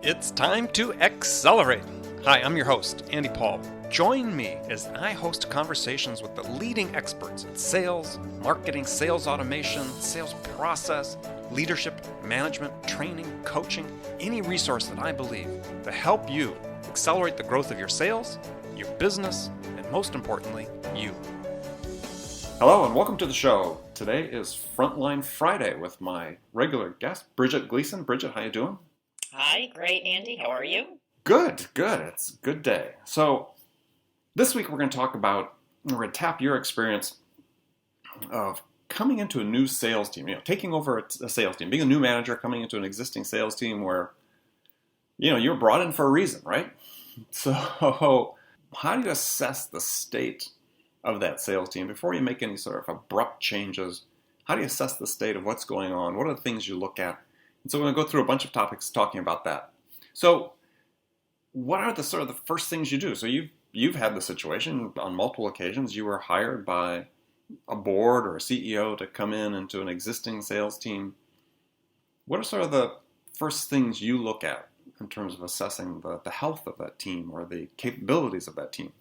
It's time to accelerate. Hi, I'm your host, Andy Paul. Join me as I host conversations with the leading experts in sales, marketing, sales automation, sales process, leadership, management, training, coaching, any resource that I believe to help you accelerate the growth of your sales, your business, and most importantly, you. Hello and welcome to the show. Today is Frontline Friday with my regular guest, Bridget Gleason. Bridget, how you doing? Hi, great, Andy. How are you? Good. It's a good day. So this week we're going to tap your experience of coming into a new sales team, taking over a sales team, being a new manager, coming into an existing sales team where, you're brought in for a reason, right? So how do you assess the state of that sales team before you make any sort of abrupt changes? How do you assess the state of what's going on? What are the things you look at? And so we're going to go through a bunch of topics talking about that. So what are the sort of the first things you do? So you've had the situation on multiple occasions. You were hired by a board or a CEO to come in into an existing sales team. What are sort of the first things you look at in terms of assessing the health of that team or the capabilities of that team?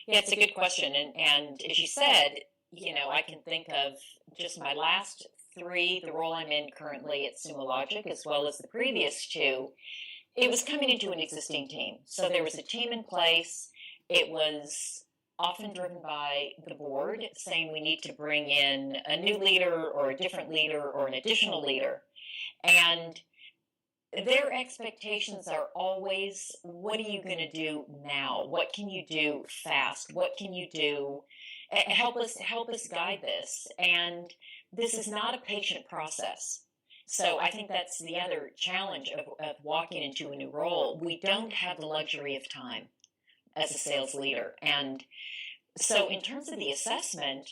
Yeah, it's a good question. And as you said, I can think of just my last three, the role I'm in currently at SumoLogic, as well as the previous two. It was coming into an existing team. So there was a team in place. It was often driven by the board saying we need to bring in a new leader or a different leader or an additional leader. And their expectations are always, what are you going to do now? What can you do fast? What can you do? Help us guide this. And this is not a patient process. So I think that's the other challenge of walking into a new role. We don't have the luxury of time as a sales leader. And so in terms of the assessment,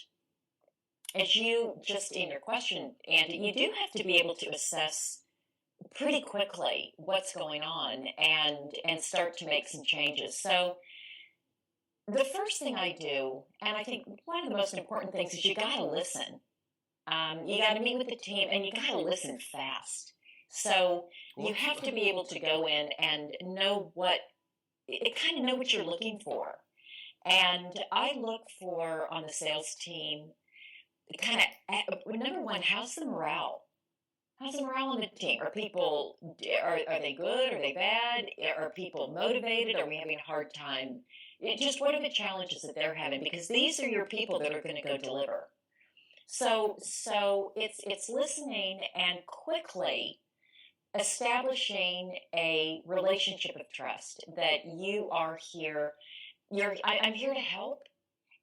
as you just in your question, Andy, you do have to be able to assess pretty quickly what's going on and start to make some changes. So the first thing I do, and I think one of the most important things, is you got to listen. You got to meet with the team, and you got to listen fast. So you have to be able to go in and know what you're looking for. And I look for on the sales team, number one, how's the morale? How's the morale on the team? Are they good? Are they bad? Are people motivated? Are we having a hard time? Just what are the challenges that they're having? Because these are your people that are going to go deliver. So it's listening and quickly establishing a relationship of trust that you are here. I'm here to help,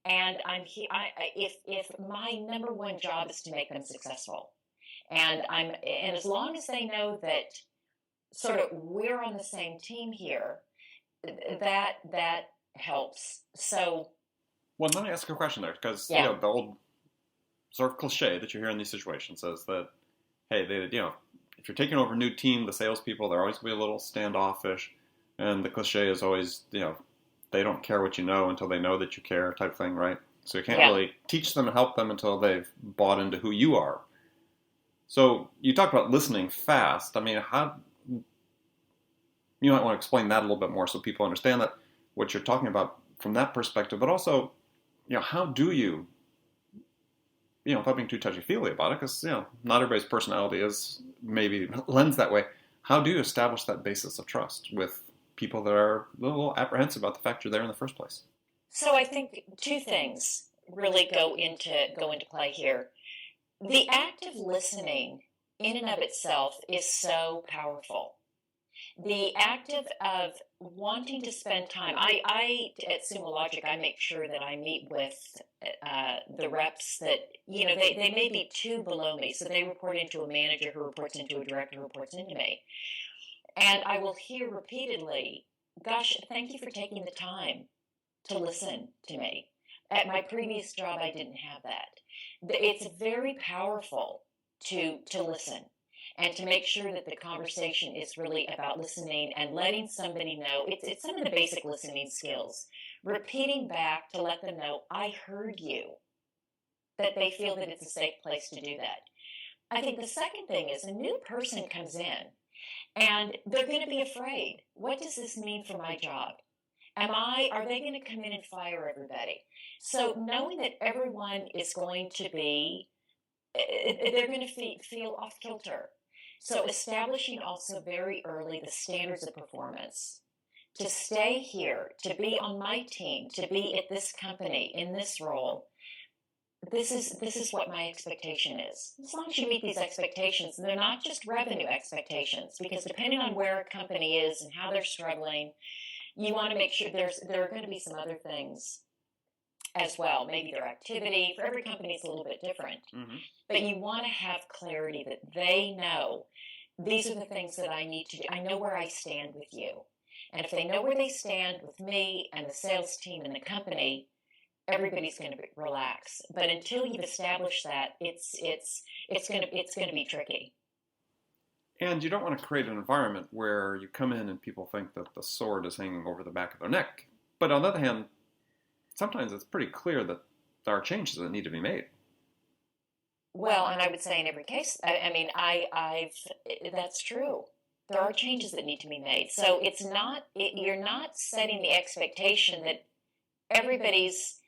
and I'm here. If my number one job is to make them successful, and as long as they know that sort of we're on the same team here, that helps. So, well, let me ask you a question there, because yeah. the old sort of cliche that you hear in these situations says that, hey, if you're taking over a new team, the salespeople, they're always going to be a little standoffish, and the cliche is always, they don't care what you know until they know that you care, type thing, right? So you can't really teach them and help them until they've bought into who you are. So you talk about listening fast. I mean, you might want to explain that a little bit more so people understand that what you're talking about from that perspective, but also, how do you, without being too touchy-feely about it, because, not everybody's personality is maybe lends that way. How do you establish that basis of trust with people that are a little apprehensive about the fact you're there in the first place? So I think two things really go into play here. The act of listening in and of itself is so powerful. The act of wanting to spend time. I at SumoLogic, I make sure that I meet with the reps that, they may be two below me. So they report into a manager who reports into a director who reports into me. And I will hear repeatedly, gosh, thank you for taking the time to listen to me. At my previous job, I didn't have that. It's very powerful to listen and to make sure that the conversation is really about listening and letting somebody know. It's some of the basic listening skills. Repeating back to let them know, I heard you, that they feel that it's a safe place to do that. I think the second thing is a new person comes in And they're going to be afraid. What does this mean for my job? Are they going to come in and fire everybody? So knowing that everyone is going to be, they're going to feel off kilter. So establishing also very early the standards of performance. To stay here, to be on my team, to be at this company, in this role, this is what my expectation is. As long as you meet these expectations, and they're not just revenue expectations, because depending on where a company is and how they're struggling, you want to make sure there are going to be some other things as well. Maybe their activity. For every company, it's a little bit different. Mm-hmm. But you want to have clarity that they know these are the things that I need to do. I know where I stand with you. And if they know where they stand with me and the sales team and the company, everybody's going to relax. But until you've established that, it's going to be tricky. And you don't want to create an environment where you come in and people think that the sword is hanging over the back of their neck. But on the other hand, sometimes it's pretty clear that there are changes that need to be made. Well, and I would say in every case, that's true. There are changes that need to be made. So you're not setting the expectation that everybody's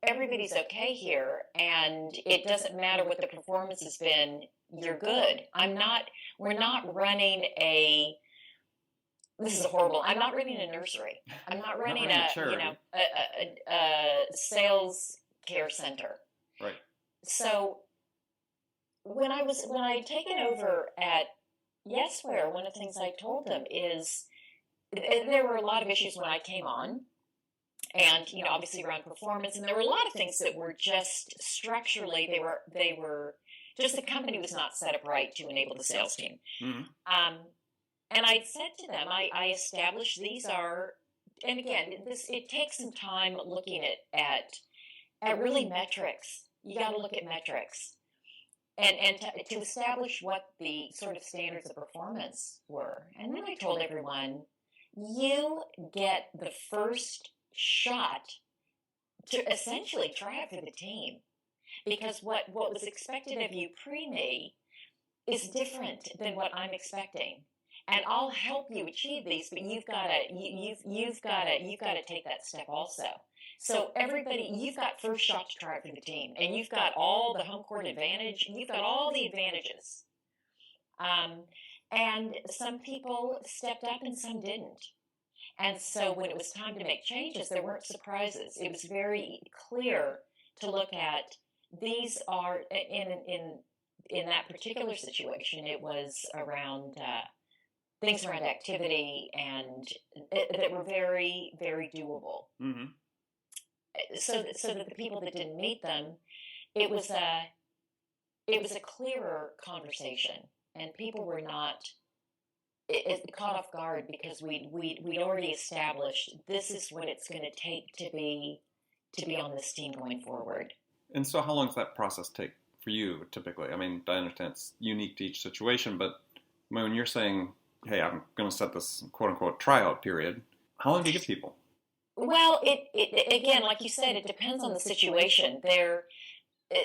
okay here, and it doesn't matter what the performance has been, you're good. We're not running this is horrible. I'm not running a nursery. I'm not running a sales care center. Right. So when I had taken over at Yesware, one of the things I told them is there were a lot of issues when I came on, and obviously around performance, and there were a lot of things that were just structurally they were just the company was not set up right to enable the sales team. Mm-hmm. And I said to them, I established these are, and again, it takes some time looking at really metrics. You got to look at metrics. And to establish what the sort of standards of performance were. And then I told everyone, you get the first shot to essentially try it for the team. Because what was expected of you pre-me is different than what I'm expecting. And I'll help you achieve these, but you've got to take that step also. So everybody, you've got first shot to try it for the team, and you've got all the home court advantage, and you've got all the advantages. And some people stepped up and some didn't. And so when it was time to make changes, there weren't surprises. It was very clear to look at these are in that particular situation. It was around things around activity and that were very, very doable. Mm-hmm. So that the people that didn't meet them, it was a clearer conversation, and people were not caught off guard because we'd already established this is what it's going to take to be on this team going forward. And so, how long does that process take for you typically? I mean, I understand it's unique to each situation, but when you're saying, "Hey, I'm going to set this quote unquote tryout period," how long do you give people? Well, it again, like you said, it depends on the situation.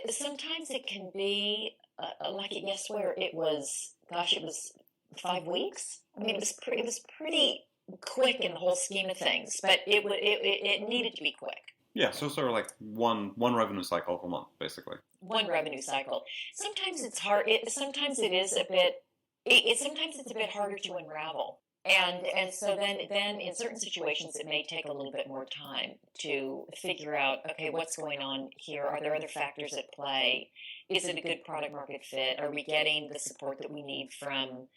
Sometimes it can be like at Yesware, it was 5 weeks. I mean, it was pretty quick in the whole scheme of things, but it needed to be quick. Yeah, so sort of like one revenue cycle a month, basically. One revenue cycle. Sometimes it's hard. Sometimes it is a bit. Sometimes it's a bit harder to unravel. And so then in certain situations, it may take a little bit more time to figure out, okay, what's going on here? Are there other factors at play? Is it a good product market fit? Are we getting the support that we need from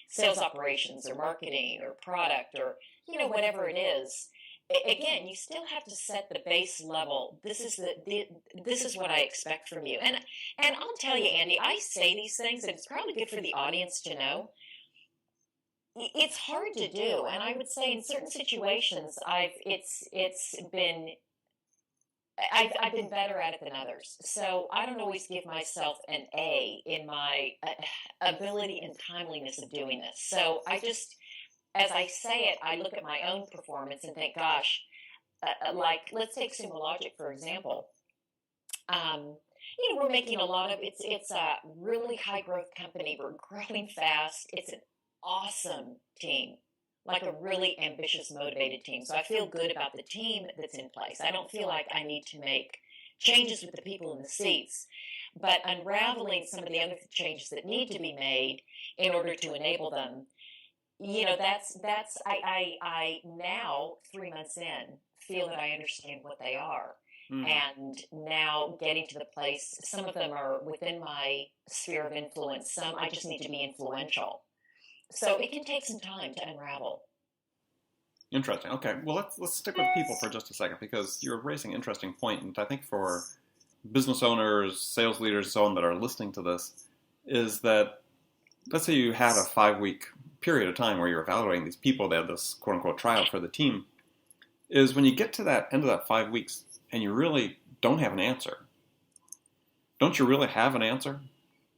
sales operations or marketing or product or, whatever it is? Again, you still have to set the base level. This is what I expect from you. And I'll tell you, Andy, I say these things, and it's probably good for the audience to know. It's hard to do, and I would say in certain situations, I've been better at it than others. So I don't always give myself an A in my ability and timeliness of doing this. So I just, as I say it, I look at my own performance and think, gosh, like let's take SumoLogic for example. We're making a lot of it's a really high growth company. We're growing fast. It's an awesome team, like a really ambitious, motivated team. So I feel good about the team that's in place. I don't feel like I need to make changes with the people in the seats, but unraveling some of the other changes that need to be made in order to enable them. I now 3 months in feel that I understand what they are. And now getting to the place, some of them are within my sphere of influence. Some I just need to be influential. So it can take some time to unravel. Interesting. Okay. Well, let's stick with people for just a second, because you're raising an interesting point, and I think for business owners, sales leaders, so on that are listening to this, is that let's say you had a 5-week period of time where you're evaluating these people, they had this quote unquote trial for the team, is when you get to that end of that 5 weeks and you really don't have an answer. Don't you really have an answer?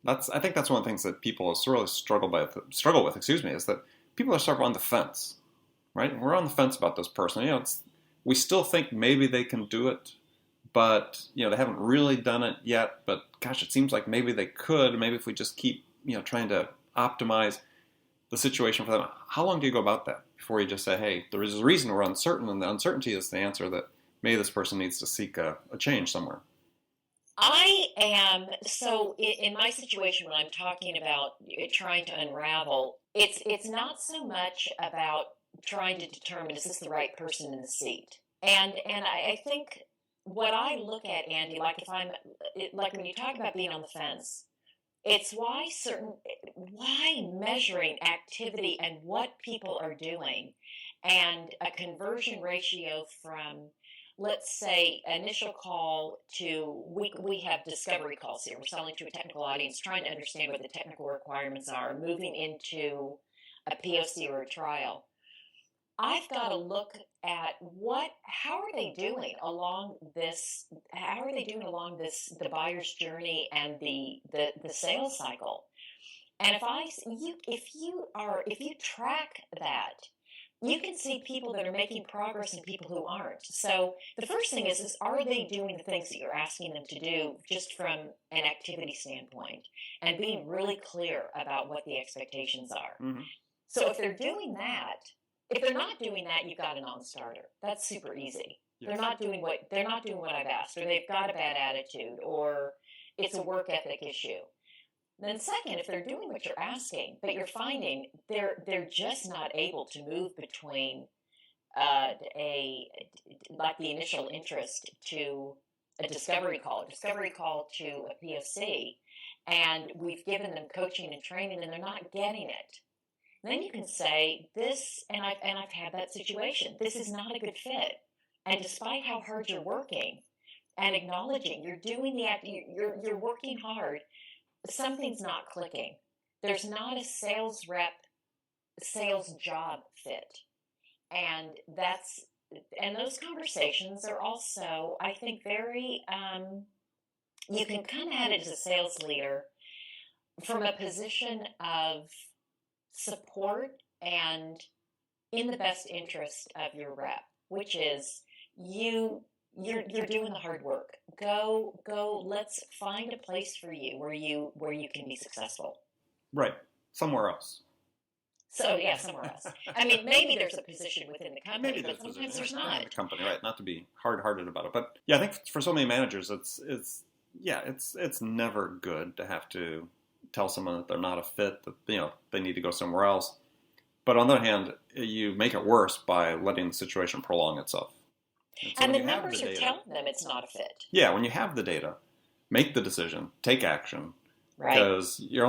I think that's one of the things that people sort of struggle with, is that people are sort of on the fence, right? We're on the fence about this person. We still think maybe they can do it, but they haven't really done it yet. But gosh, it seems like maybe they could. Maybe if we just keep trying to optimize the situation for them. How long do you go about that before you just say, hey, there is a reason we're uncertain, and the uncertainty is the answer that maybe this person needs to seek a change somewhere? I am, so in my situation when I'm talking about trying to unravel, it's not so much about trying to determine, is this the right person in the seat? And I think what I look at, Andy, like when you talk about being on the fence, it's why measuring activity and what people are doing, and a conversion ratio from, let's say, initial call to, we have discovery calls here. We're selling to a technical audience, trying to understand what the technical requirements are, moving into a POC or a trial. I've got to look at how are they doing along this, the buyer's journey and the sales cycle. And if you track that, you can see people that are making progress and people who aren't. So the first thing is are they doing the things that you're asking them to do just from an activity standpoint, and being really clear about what the expectations are. Mm-hmm. So if they're doing that, if they're not doing that, you've got a non-starter. That's super easy. Yes. They're not doing what I've asked, or they've got a bad attitude, or it's a work ethic issue. Then second, if they're doing what you're asking, but you're finding they're just not able to move between like the initial interest to a discovery call to a POC, and we've given them coaching and training and they're not getting it. Then you can say this, and I've had that situation. This is not a good fit. And despite how hard you're working, and acknowledging you're doing you're working hard, something's not clicking. There's not a sales job fit. And those conversations are also, I think, very, you can come at it as a sales leader from a position of support and in the best interest of your rep, which is you're doing the hard work. Go, let's find a place for you where you can be successful. Right. Somewhere else. So yeah, somewhere else. I mean, maybe there's a position within the company, but sometimes there's not. The company, right? Not to be hard-hearted about it, but yeah, I think for so many managers, it's never good to have to tell someone that they're not a fit, that they need to go somewhere else. But on the other hand, you make it worse by letting the situation prolong itself. And the numbers are telling them it's not a fit. Yeah, when you have the data, make the decision, take action, right? Because you're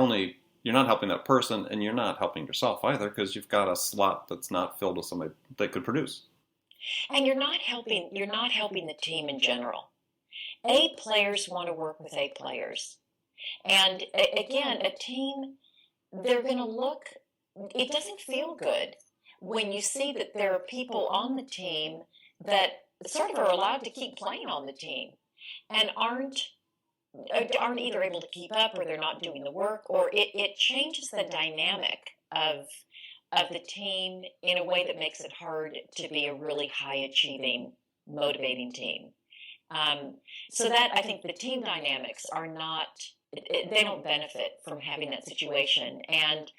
not helping that person, and you're not helping yourself either, because you've got a slot that's not filled with somebody that could produce. And you're not helping the team in general. A players want to work with A players. And again, a team, they're going to look, it doesn't feel good when you see that there are people on the team that sort of are allowed to keep playing on the team and aren't either able to keep up, or they're not doing the work, or it changes the dynamic of the team in a way that makes it hard to be a really high achieving, motivating team. So that, I think, the team dynamics are not, they don't benefit from having that situation. And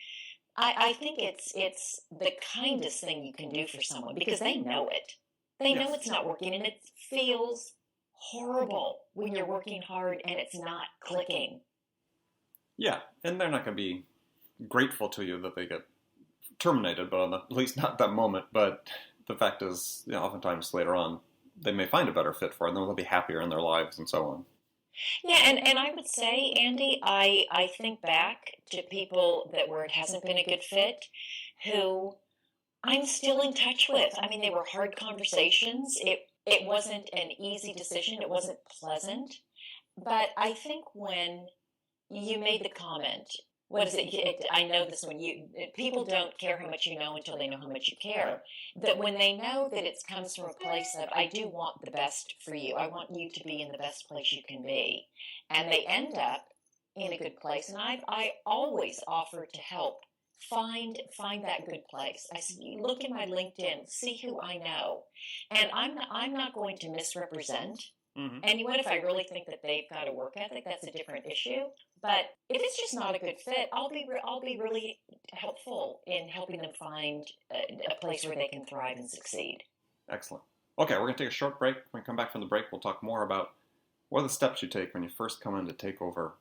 I think it's the kindest thing you can do for someone because they know it. They know Yes. it's not working, and it feels horrible when you're working hard and it's not clicking. Yeah, and they're not going to be grateful to you that they get terminated, but at least not that moment. But the fact is, oftentimes later on, they may find a better fit for it, and they'll be happier in their lives and so on. Yeah, and I would say, Andy, I think back to people that where it hasn't been a good fit, who I'm still in touch with. I mean, they were hard conversations. It wasn't an easy decision. It wasn't pleasant. But I think when you made the comment, what is it? I know this when people don't care how much you know until they know how much you care. That when they know that it comes from a place of, I do want the best for you. I want you to be in the best place you can be. And they end up in a good place. And I always offer to help find that good place. I said, you look in my LinkedIn, see who I know. And I'm not going to misrepresent Mm-hmm. anyone. If I really think that they've got a work ethic, that's a different issue. But if it's just not a good fit, I'll be really helpful in helping them find a place where they can thrive and succeed. Excellent. Okay, we're going to take a short break. When we come back from the break, we'll talk more about what are the steps you take when you first come in to take over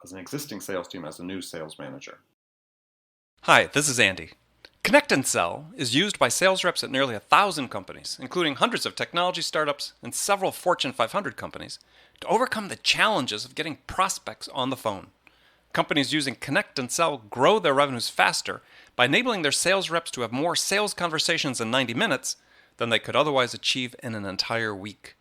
as an existing sales team as a new sales manager. Hi, this is Andy. Connect and Sell is used by sales reps at nearly 1,000 companies, including hundreds of technology startups and several Fortune 500 companies, to overcome the challenges of getting prospects on the phone. Companies using Connect and Sell grow their revenues faster by enabling their sales reps to have more sales conversations in 90 minutes than they could otherwise achieve in an entire week.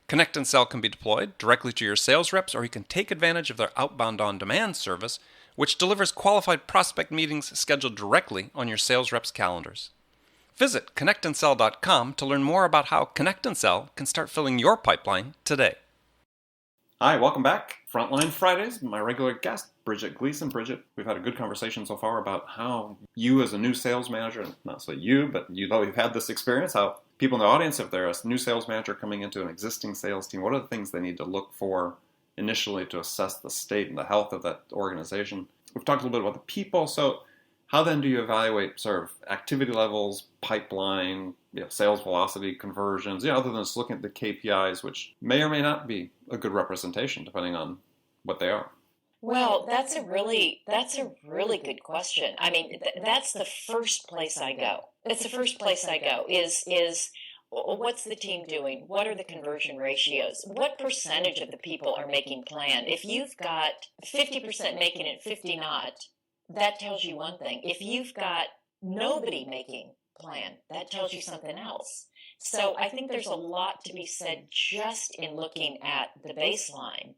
Connect and Sell can be deployed directly to your sales reps, or you can take advantage of their outbound on-demand service, which delivers qualified prospect meetings scheduled directly on your sales reps' calendars. Visit connectandsell.com to learn more about how Connect and Sell can start filling your pipeline today. Hi, welcome back. Frontline Fridays, my regular guest, Bridget Gleason. Bridget, we've had a good conversation so far about how you as a new sales manager, not so you, but you though you've had this experience, how people in the audience, if they're a new sales manager coming into an existing sales team, what are the things they need to look for initially to assess the state and the health of that organization? We've talked a little bit about the people, so how then do you evaluate sort of activity levels, pipeline, sales velocity, conversions, other than just looking at the KPIs, which may or may not be a good representation depending on what they are? Well, that's a really good question. I mean, that's the first place I go. It's the first place I go is what's the team doing? What are the conversion ratios? What percentage of the people are making plan? If you've got 50% making it, 50 not, that tells you one thing. If you've got nobody making plan, that tells you something else. So I think there's a lot to be said just in looking at the baseline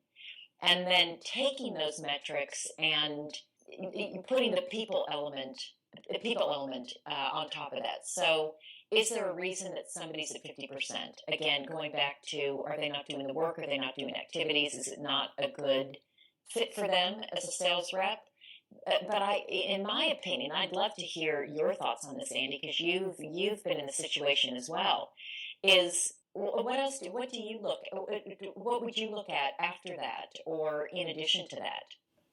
and then taking those metrics and putting the people element on top of that. So is there a reason that somebody's at 50%? Again, going back to, are they not doing the work? Are they not doing activities? Is it not a good fit for them as a sales rep? But in my opinion, I'd love to hear your thoughts on this, Andy, because you've been in the situation as well. What would you look at after that, or in addition to that?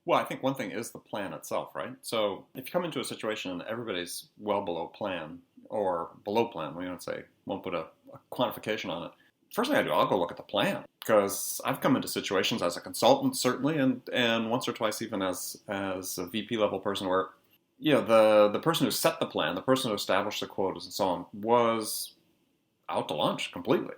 Well, I think one thing is the plan itself, right? So if you come into a situation and everybody's well below plan or below plan, won't put a quantification on it. First thing I do, I'll go look at the plan, because I've come into situations as a consultant, certainly, and once or twice even as a VP level person where, the person who set the plan, the person who established the quotas and so on, was out to lunch completely,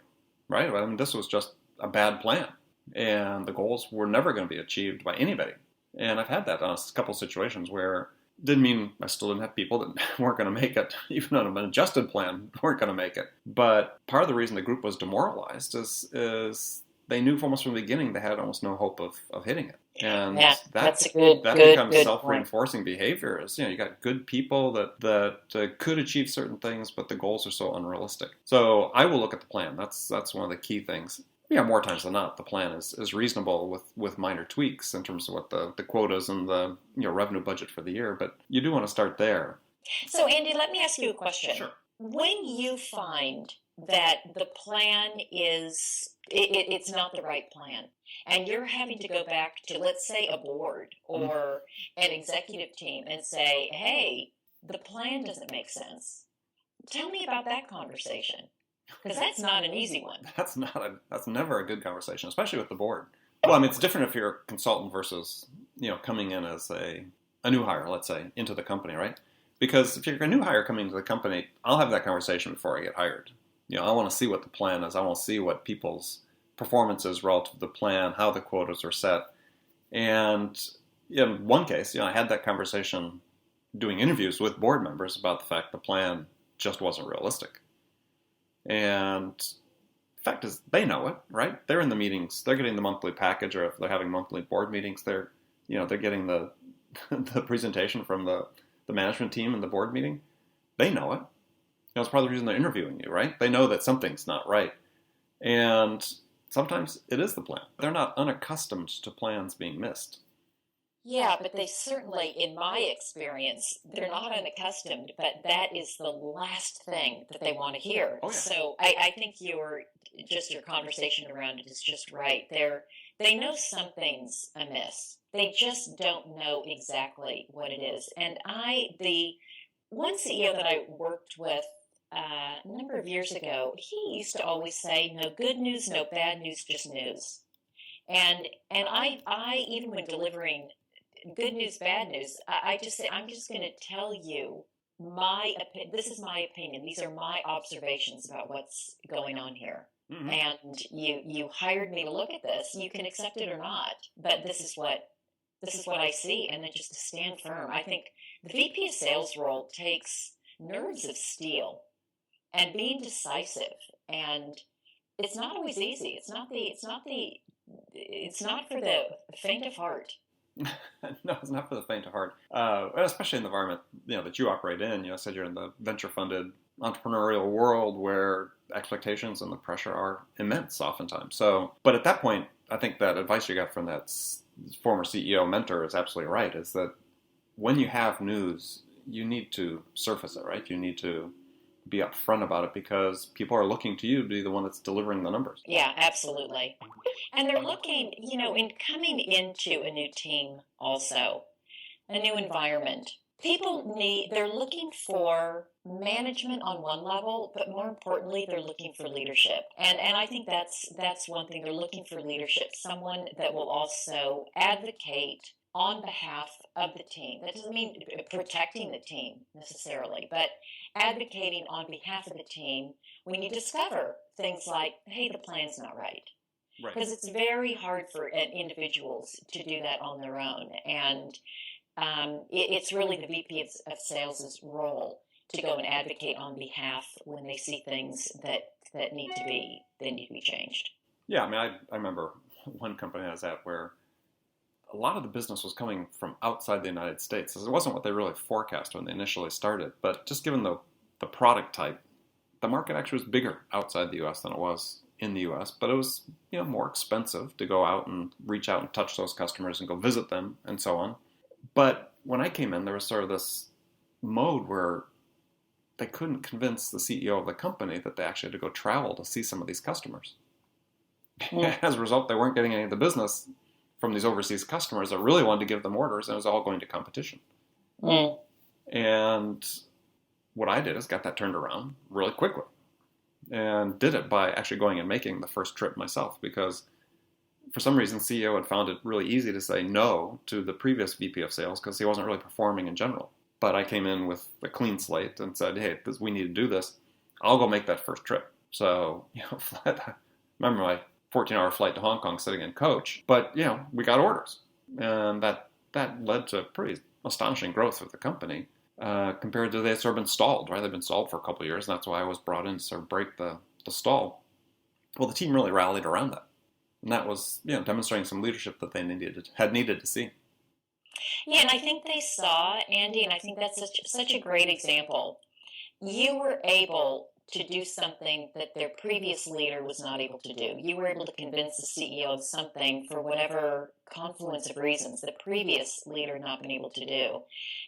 right? I mean, this was just a bad plan, and the goals were never going to be achieved by anybody. And I've had that on a couple of situations where didn't mean I still didn't have people that weren't going to make it, even on an adjusted plan, weren't going to make it. But part of the reason the group was demoralized is they knew almost from the beginning they had almost no hope of hitting it. And that becomes self-reinforcing behavior. Is you got good people that could achieve certain things, but the goals are so unrealistic. So I will look at the plan. That's one of the key things. More times than not, the plan is reasonable with minor tweaks in terms of what the quotas and the revenue budget for the year. But you do want to start there. So Andy, let me ask you a question. Sure. When you find that the plan it's not the right plan, and you're having to go back to, let's say, a board or an executive team and say, hey, the plan doesn't make sense. Tell me about that conversation, because that's not an easy one. That's never a good conversation, especially with the board. Well, I mean, it's different if you're a consultant versus, coming in as a new hire, let's say, into the company, right? Because if you're a new hire coming into the company, I'll have that conversation before I get hired. I want to see what the plan is. I want to see what people's performance is relative to the plan, how the quotas are set. And in one case, I had that conversation doing interviews with board members about the fact the plan just wasn't realistic. And the fact is, they know it, right? They're in the meetings. They're getting the monthly package, or if they're having monthly board meetings, they're getting the the presentation from the management team in the board meeting. They know it. It's part of the reason they're interviewing you, right? They know that something's not right. And sometimes it is the plan. They're not unaccustomed to plans being missed. Yeah, but they certainly, in my experience, they're not unaccustomed, but that is the last thing that they want to hear. Oh, yeah. So I think your conversation around it is just right. They know something's amiss. They just don't know exactly what it is. And the one CEO that I worked with a number of years ago, he used to always say, no good news, no bad news, just news. And I even when delivering good news, bad news, I just say, I'm just going to tell you this is my opinion. These are my observations about what's going on here. Mm-hmm. And you hired me to look at this. You can accept it or not, but this is what I see. And then just to stand firm. I think the VP of sales role takes nerves of steel and being decisive. And it's not always easy. It's not for the faint of heart. No, it's not for the faint of heart. Especially in the environment that you operate in. You said you're in the venture-funded entrepreneurial world where expectations and the pressure are immense oftentimes. So, but at that point, I think that advice you got from that former CEO mentor is absolutely right. Is that when you have news, you need to surface it, right? You need to be upfront about it because people are looking to you to be the one that's delivering the numbers. Yeah, absolutely. And they're looking, in coming into a new team also, a new environment. They're looking for management on one level, but more importantly, they're looking for leadership. And I think that's one thing. They're looking for leadership, someone that will also advocate on behalf of the team. That doesn't mean protecting the team necessarily, but advocating on behalf of the team when you discover things like, hey, the plan's not right. Right. Because it's very hard for individuals to do that on their own. And it's really the VP of sales' role to go and advocate on behalf when they see things that need to be changed. Yeah, I mean, I remember one company I was at where a lot of the business was coming from outside the United States. It wasn't what they really forecast when they initially started, but just given the product type, the market actually was bigger outside the U.S. than it was in the U.S., but it was more expensive to go out and reach out and touch those customers and go visit them and so on. But when I came in, there was sort of this mode where they couldn't convince the CEO of the company that they actually had to go travel to see some of these customers. Yeah. As a result, they weren't getting any of the business from these overseas customers that really wanted to give them orders, and it was all going to competition. Mm. And what I did is got that turned around really quickly and did it by actually going and making the first trip myself, because for some reason, CEO had found it really easy to say no to the previous VP of sales because he wasn't really performing in general. But I came in with a clean slate and said, hey, we need to do this. I'll go make that first trip. So, remember my 14-hour flight to Hong Kong sitting in coach. But, we got orders. And that led to pretty astonishing growth of the company compared to they had sort of been stalled, right? They've been stalled for a couple of years, and that's why I was brought in to sort of break the stall. Well, the team really rallied around that. And that was, demonstrating some leadership that they had needed to see. Yeah, and I think they saw, Andy, and I think that's such a great example. You were able to do something that their previous leader was not able to do. You were able to convince the CEO of something for whatever confluence of reasons the previous leader not been able to do.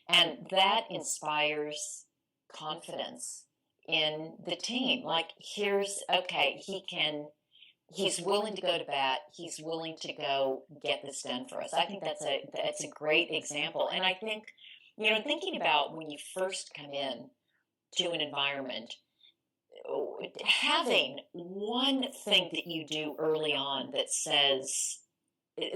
And that inspires confidence in the team. Like, he's willing to go to bat. He's willing to go get this done for us. I think that's a great example. And I think Thinking about when you first come in to an environment, having one thing that you do early on that says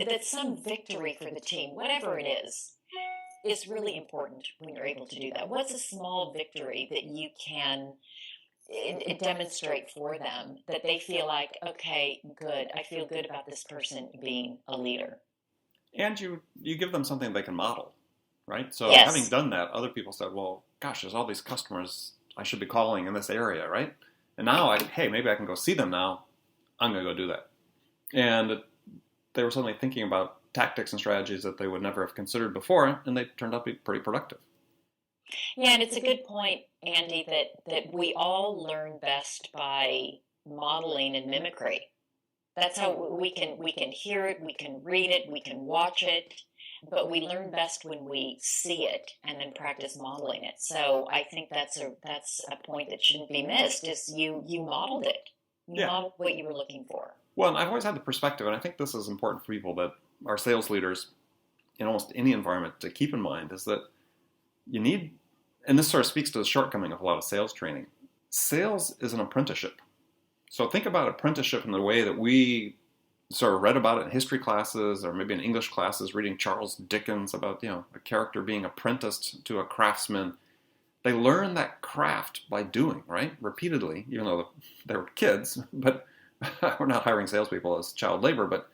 that's some victory for the team, whatever it is really important when you're able to do that. What's a small victory that you can demonstrate for them that they feel like, okay, good, I feel good about this person being a leader? And you give them something they can model, right? So Yes. having done that, other people said, well, gosh, there's all these customers I should be calling in this area, right? And now, hey, maybe I can go see them now. I'm going to go do that. And they were suddenly thinking about tactics and strategies that they would never have considered before, and they turned out to be pretty productive. Yeah, and it's a good point, Andy, that we all learn best by modeling and mimicry. That's how we can hear it, we can read it, we can watch it, but we learn best when we see it and then practice modeling it. So I think that's a point that shouldn't be missed. Is you modeled it, you modeled what you were looking for. Well, and I've always had the perspective, and I think this is important for people that are sales leaders in almost any environment to keep in mind, is that you need, and this sort of speaks to the shortcoming of a lot of sales training. Sales is an apprenticeship. So think about apprenticeship in the way that we sort of read about it in history classes or maybe in English classes, reading Charles Dickens about, a character being apprenticed to a craftsman. They learn that craft by doing, right? Repeatedly, even though they were kids, but we're not hiring salespeople as child labor, but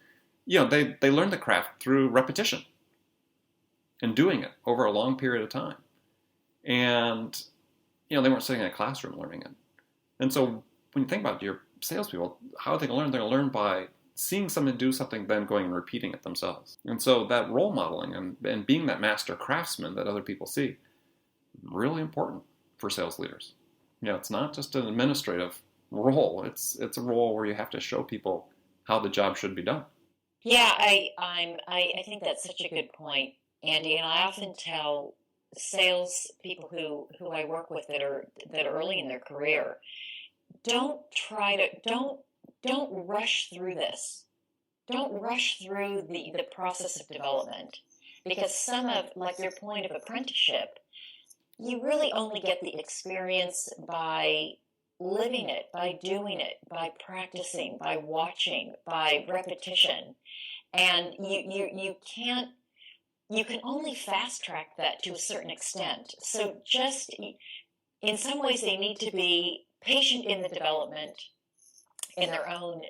they learn the craft through repetition and doing it over a long period of time. And, they weren't sitting in a classroom learning it. And so when you think about your salespeople, how are they going to learn? They're going to learn by seeing someone do something, then going and repeating it themselves. And so that role modeling and being that master craftsman that other people see, really important for sales leaders. It's not just an administrative role. It's a role where you have to show people how the job should be done. Yeah, I think that's such a good point, Andy. And I often tell sales people who I work with that are early in their career, don't rush through this. Don't rush through the process of development, because some of, like your point of apprenticeship, you really only get the experience by living it, by doing it, by practicing, by watching, by repetition. And you can only fast track that to a certain extent. So just in some ways they need to be patient in the development in their own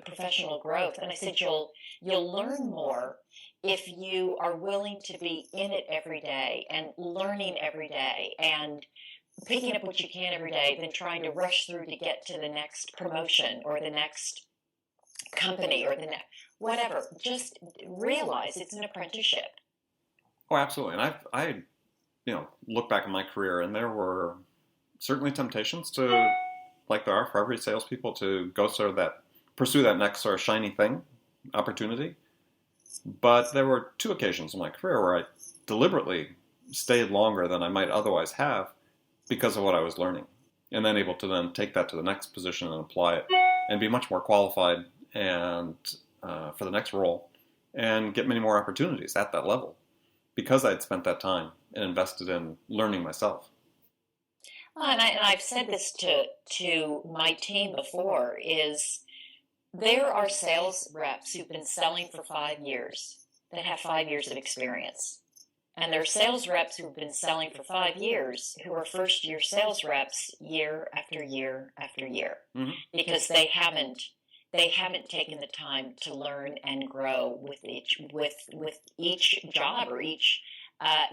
professional growth. And I said, you'll learn more if you are willing to be in it every day and learning every day and picking up what you can every day than trying to rush through to get to the next promotion or the next company or the next whatever. Just realize it's an apprenticeship. Oh, absolutely. And I look back in my career, and there were certainly temptations to, like there are for every salespeople, to go pursue that next sort of shiny thing, opportunity. But there were two occasions in my career where I deliberately stayed longer than I might otherwise have because of what I was learning, and then able to then take that to the next position and apply it and be much more qualified and for the next role and get many more opportunities at that level because I'd spent that time and invested in learning myself. Well, and I've said this to my team before, is there are sales reps who've been selling for 5 years that have 5 years of experience. And there are sales reps who've been selling for 5 years who are first-year sales reps year after year after year, mm-hmm. because they haven't taken the time to learn and grow with each job or each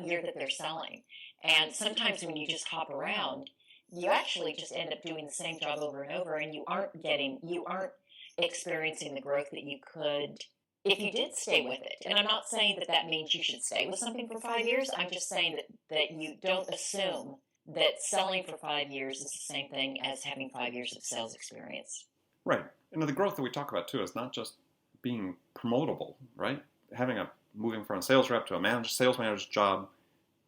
year that they're selling. And sometimes when you just hop around, you actually just end up doing the same job over and over, and you aren't experiencing the growth that you could if you did stay with it. And I'm not saying that means you should stay with something for 5 years. I'm just saying that you don't assume that selling for 5 years is the same thing as having 5 years of sales experience. Right. And the growth that we talk about too is not just being promotable, right? Moving from a sales rep to a sales manager's job.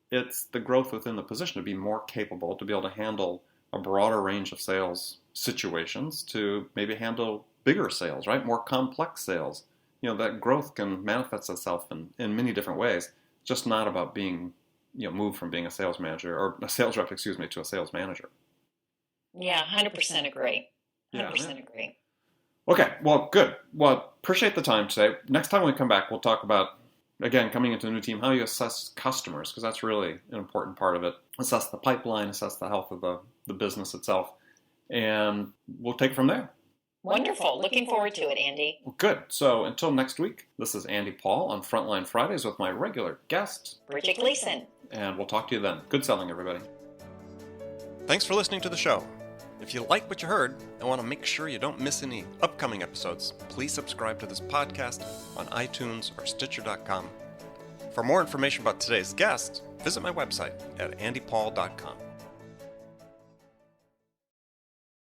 It's the growth within the position to be more capable, to be able to handle a broader range of sales situations, to maybe handle bigger sales, right? More complex sales. That growth can manifest itself in many different ways. It's just not about being move from being a sales manager or a sales rep, to a sales manager. Yeah, 100% agree. 100% Yeah. agree. Okay, well, good. Well, appreciate the time today. Next time we come back, we'll talk about, again, coming into a new team, how you assess customers, because that's really an important part of it. Assess the pipeline, assess the health of the business itself, and we'll take it from there. Wonderful. Looking forward to it, Andy. Well, good. So until next week, this is Andy Paul on Frontline Fridays with my regular guest, Bridget Gleason. and we'll talk to you then. Good selling, everybody. Thanks for listening to the show. If you like what you heard and want to make sure you don't miss any upcoming episodes, please subscribe to this podcast on iTunes or Stitcher.com. For more information about today's guest, visit my website at andypaul.com.